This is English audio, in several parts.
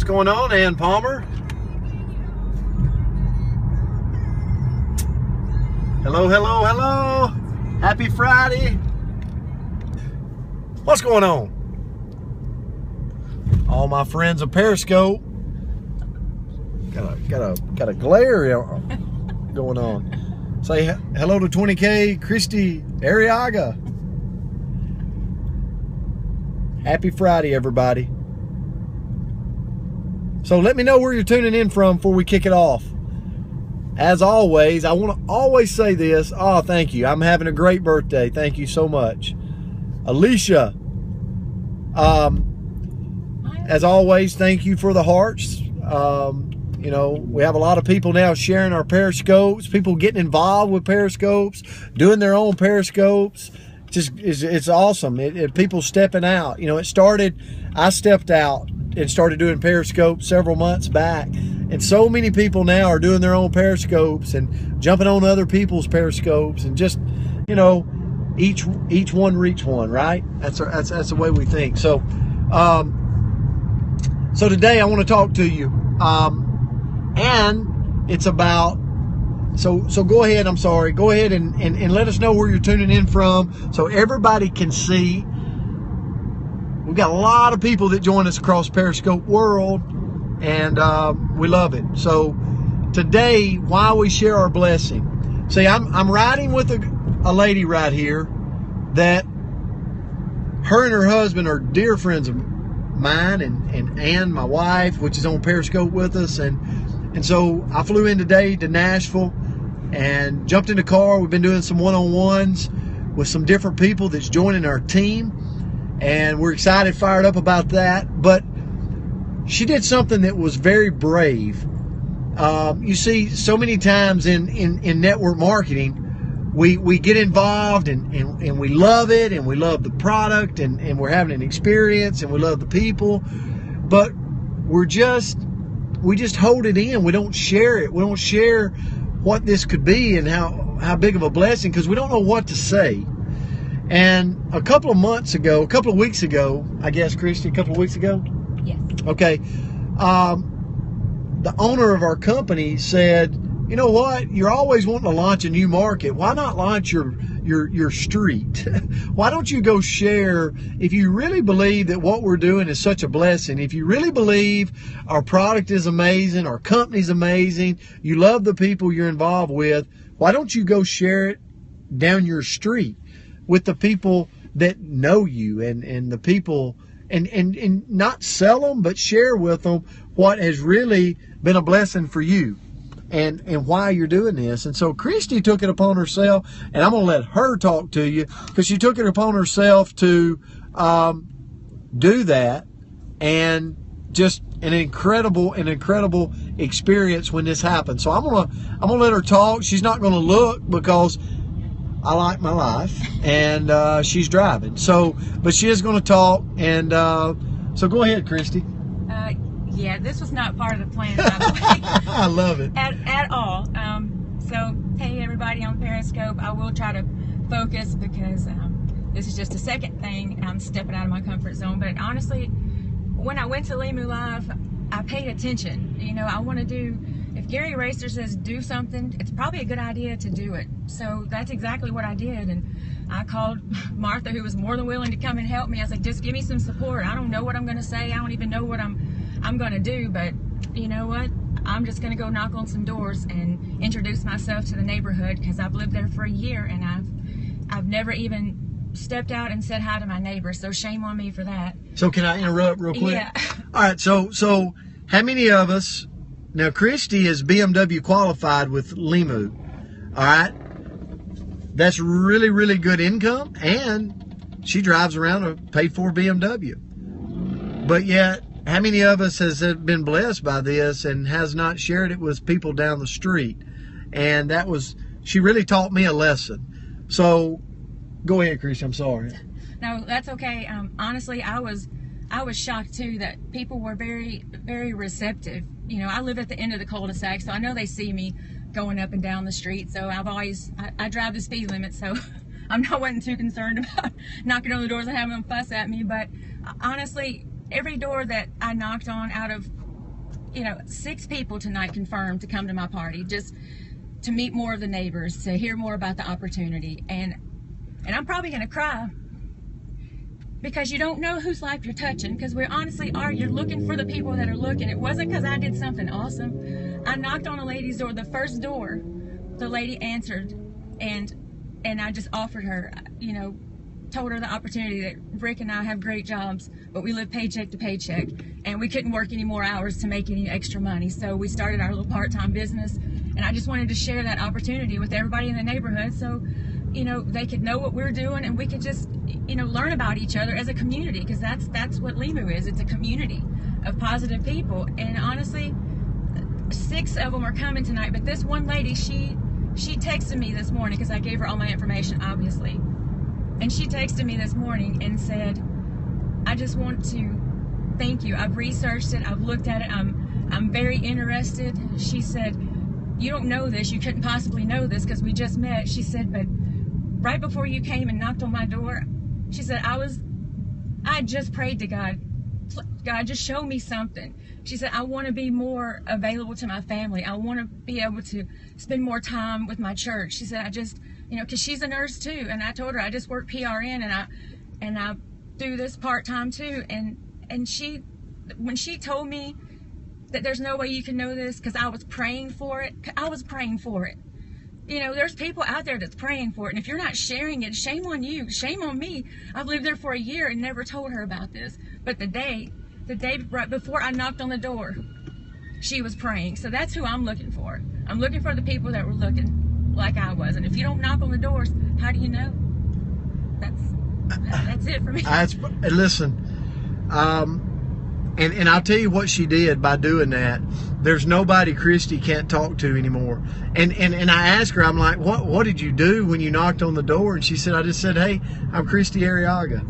going on, Ann Palmer? Hello, hello, hello. Happy Friday. What's going on? All my friends of Periscope. Got a glare going on. Say hello to 20K Kristi Arriaga. Happy Friday, everybody. So let me know where you're tuning in from before we kick it off. As always, I want to always say this. Oh, thank you. I'm having a great birthday. Thank you so much. Alicia. As always, thank you for the hearts. You know, we have a lot of people now sharing our Periscopes, people getting involved with Periscopes, doing their own Periscopes. It's awesome. People stepping out. You know, I stepped out and started doing Periscopes several months back. And so many people now are doing their own Periscopes and jumping on other people's Periscopes and just, you know, each one reach one, right? That's the way we think. So, so today I want to talk to you, and it's about. So go ahead. I'm sorry. Go ahead and let us know where you're tuning in from, so everybody can see. We've got a lot of people that join us across Periscope world, and we love it. So today, why we share our blessing. See, I'm riding with a lady right here that her and her husband are dear friends of mine, and Ann, my wife, which is on Periscope with us, and so I flew in today to Nashville and jumped in the car. We've been doing some one-on-ones with some different people that's joining our team. And we're excited, fired up about that. But she did something that was very brave. You see, so many times in network marketing, we get involved and we love it, and we love the product, and we're having an experience, and we love the people. But we just hold it in. We don't share it. We don't share what this could be and how big of a blessing, because we don't know what to say. And a couple of weeks ago, I guess, Kristi, a couple of weeks ago? Yes. Okay. The owner of our company said, you know what? You're always wanting to launch a new market. Why not launch your street? Why don't you go share, if you really believe that what we're doing is such a blessing, if you really believe our product is amazing, our company's amazing, you love the people you're involved with, why don't you go share it down your street with the people that know you, and the people, and not sell them, but share with them what has really been a blessing for you and why you're doing this. And so Kristi took it upon herself, and I'm going to let her talk to you, because she took it upon herself to do that, and just an incredible experience when this happened. So I'm gonna let her talk. She's not going to look, because I like my life, and she's driving. So, but she is going to talk, and so go ahead, Kristi. Yeah, this was not part of the plan, by the way. I love it. At all. So, hey, everybody on Periscope, I will try to focus, because this is just a second thing. I'm stepping out of my comfort zone. But honestly, when I went to Limu Live, I paid attention. You know, I want to do, if Gary Racer says do something, it's probably a good idea to do it. So that's exactly what I did. And I called Martha, who was more than willing to come and help me. I was like, just give me some support. I don't know what I'm going to say. I don't even know what I'm going to do. But you know what? I'm just going to go knock on some doors and introduce myself to the neighborhood, because I've lived there for a year, and I've never even stepped out and said hi to my neighbors. So shame on me for that. So can I interrupt real quick? Yeah. All right. So how many of us, now Kristi is BMW qualified with Limu, all right? That's really, really good income, and she drives around a paid-for BMW. But yet, how many of us has been blessed by this and has not shared it with people down the street? And she really taught me a lesson. So go ahead, Kristi, I'm sorry. No, that's okay. Honestly, I was shocked too that people were very, very receptive. You know, I live at the end of the cul-de-sac, so I know they see me going up and down the street. So I drive the speed limit, so I wasn't too concerned about knocking on the doors and having them fuss at me. But honestly, every door that I knocked on, out of 6 people tonight confirmed to come to my party, just to meet more of the neighbors, to hear more about the opportunity. And I'm probably going to cry, because you don't know whose life you're touching, because we honestly are. You're looking for the people that are looking. It wasn't because I did something awesome. I knocked on a lady's door. The first door, the lady answered, and I just offered her, told her the opportunity that Rick and I have great jobs, but we live paycheck to paycheck, and we couldn't work any more hours to make any extra money. So we started our little part-time business, and I just wanted to share that opportunity with everybody in the neighborhood, so they could know what we're doing, and we could just learn about each other as a community, because that's what Limu is. It's a community of positive people. And honestly, 6 of them are coming tonight, but this one lady, she texted me this morning, because I gave her all my information, obviously. And she texted me this morning and said, I just want to thank you. I've researched it. I've looked at it. I'm very interested. She said, you don't know this. You couldn't possibly know this because we just met. She said, but right before you came and knocked on my door, she said, I just prayed to God. God, just show me something. She said, I want to be more available to my family. I want to be able to spend more time with my church. She said, I just, because she's a nurse too. And I told her I just work PRN, and I do this part-time too. And when she told me that there's no way you can know this, because I was praying for it. There's people out there that's praying for it. And if you're not sharing it, shame on you. Shame on me. I've lived there for a year and never told her about this. But the day right before I knocked on the door, she was praying. So that's who I'm looking for. I'm looking for the people that were looking like I was. And if you don't knock on the doors, how do you know? That's it for me. Listen, and I'll tell you what she did by doing that. There's nobody Kristi can't talk to anymore. And I asked her, I'm like, what did you do when you knocked on the door? And she said, I just said, hey, I'm Kristi Arriaga.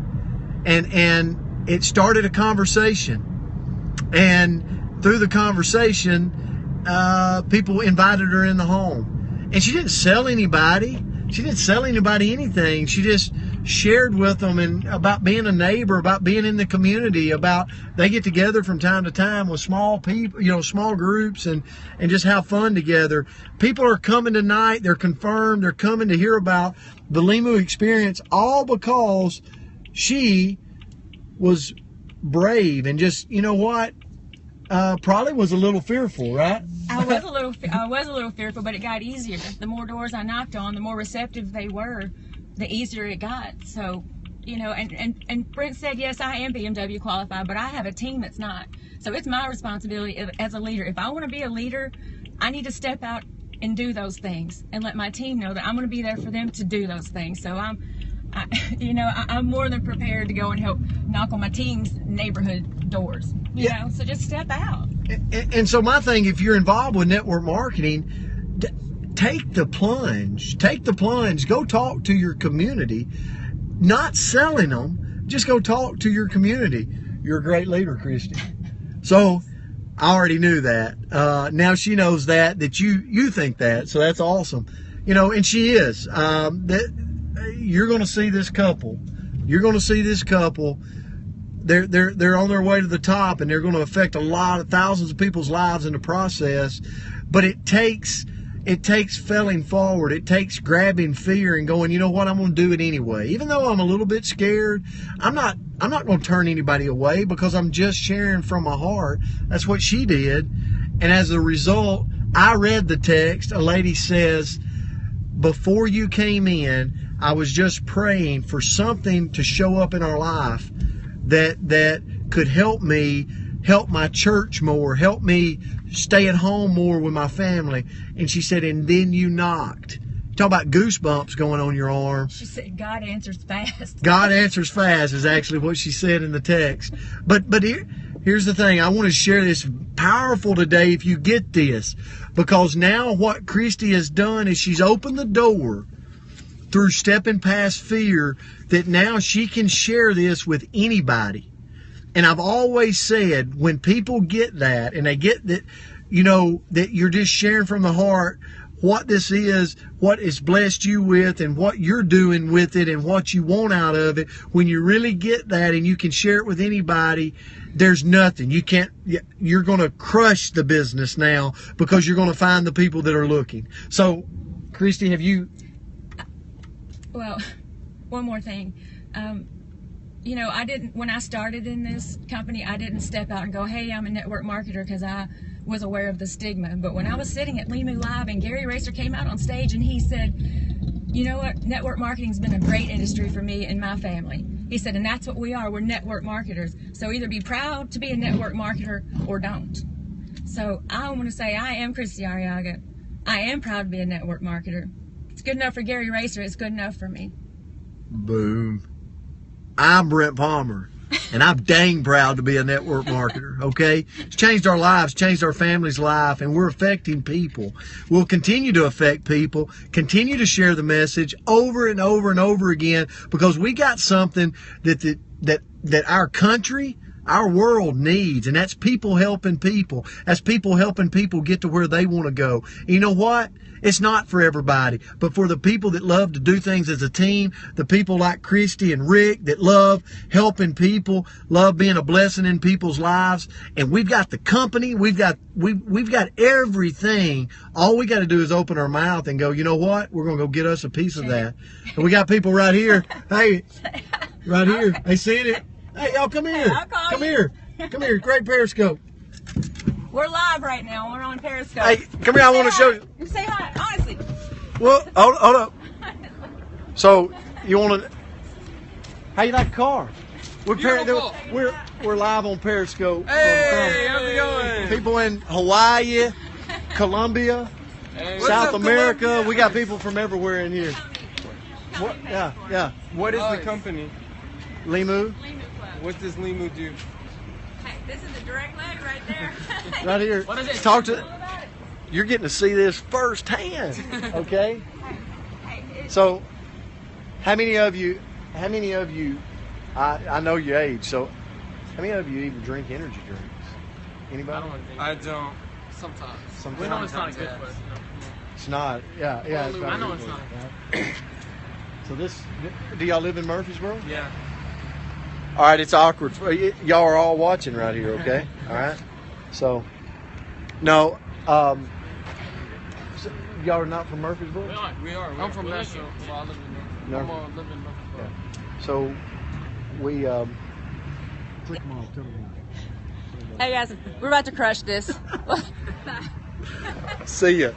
And it started a conversation. And through the conversation, people invited her in the home. And she didn't sell anybody. She didn't sell anybody anything. She just shared with them about being a neighbor, about being in the community, about they get together from time to time with small people, small groups, and just have fun together. People are coming tonight. They're confirmed. They're coming to hear about the Limu experience, all because she was brave and just, probably was a little fearful, right? I was a little fearful, but it got easier. The more doors I knocked on, the more receptive they were, the easier it got. So, and Brent said, yes, I am BMW qualified, but I have a team that's not. So it's my responsibility as a leader. If I want to be a leader, I need to step out and do those things and let my team know that I'm going to be there for them to do those things. So I'm more than prepared to go and help knock on my team's neighborhood doors. So just step out. And so my thing, if you're involved with network marketing, take the plunge. Go talk to your community. Not selling them, just go talk to your community. You're a great leader, Kristi. So I already knew that. Now she knows that you think that. So that's awesome. And she is. You're going to see this couple. They're on their way to the top, and they're going to affect thousands of people's lives in the process. But it takes failing forward. It takes grabbing fear and going, you know what, I'm going to do it anyway. Even though I'm a little bit scared, I'm not going to turn anybody away, because I'm just sharing from my heart. That's what she did. And as a result, I read the text. A lady says, before you came in, I was just praying for something to show up in our life that could help me help my church more, help me stay at home more with my family. And she said, and then you knocked. Talk about goosebumps going on your arm. She said, God answers fast. God answers fast is actually what she said in the text. But here's the thing. I want to share this powerful today if you get this. Because now what Kristi has done is she's opened the door through stepping past fear, that now she can share this with anybody. And I've always said, when people get that, and they get that, that you're just sharing from the heart, what this is, what it's blessed you with, and what you're doing with it, and what you want out of it, when you really get that and you can share it with anybody, there's nothing. You're going to crush the business now because you're going to find the people that are looking. So, Kristi, have you... Well, one more thing. When I started in this company, I didn't step out and go, hey, I'm a network marketer, because I was aware of the stigma. But when I was sitting at Limu Live and Gary Racer came out on stage and he said, you know what, network marketing's been a great industry for me and my family. He said, and that's what we are. We're network marketers. So either be proud to be a network marketer or don't. So I want to say I am Kristi Arriaga. I am proud to be a network marketer. It's good enough for Gary Racer. It's good enough for me. Boom. I'm Brent Palmer, and I'm dang proud to be a network marketer, okay? It's changed our lives, changed our family's life, and we're affecting people. We'll continue to affect people, continue to share the message over and over and over again, because we got something that our country, our world needs, and that's people helping people. That's people helping people get to where they want to go. You know what? It's not for everybody, but for the people that love to do things as a team, the people like Kristi and Rick that love helping people, love being a blessing in people's lives, and we've got the company, we've got everything. All we got to do is open our mouth and go, you know what? We're going to go get us a piece of that. And we got people right here. Hey, right here. They seeing it. Hey, y'all, come here. Come here. Come here. Great Periscope. We're live right now. We're on Periscope. Hey, come here. I want to show you. Say hi, honestly. Well, hold up. So, you want to... How you like the car? We're live on Periscope. Hey, how's it going? People in Hawaii, Colombia, South America. Colombia? We got people from everywhere in here. What? Yeah. What is the company? Limu. What does Limu do? Hey, this is a direct leg right there. Right here. What is it? Talk to... You're getting to see this firsthand, okay? So, how many of you, I know your age, so how many of you even drink energy drinks? Anybody? I don't. Sometimes. We know it's not good for us. It's not, yeah. It's not I know good it's for not. us, right? So do y'all live in Murfreesboro? Yeah. All right, it's awkward. Y'all are all watching right here, okay? All right? So, no, so y'all are not from Murfreesboro? We are. I'm from Nashville, so I live in Murfreesboro. I'm living in Murfreesboro. Yeah. So, we, click them off, tell them. Hey guys, we're about to crush this. See ya.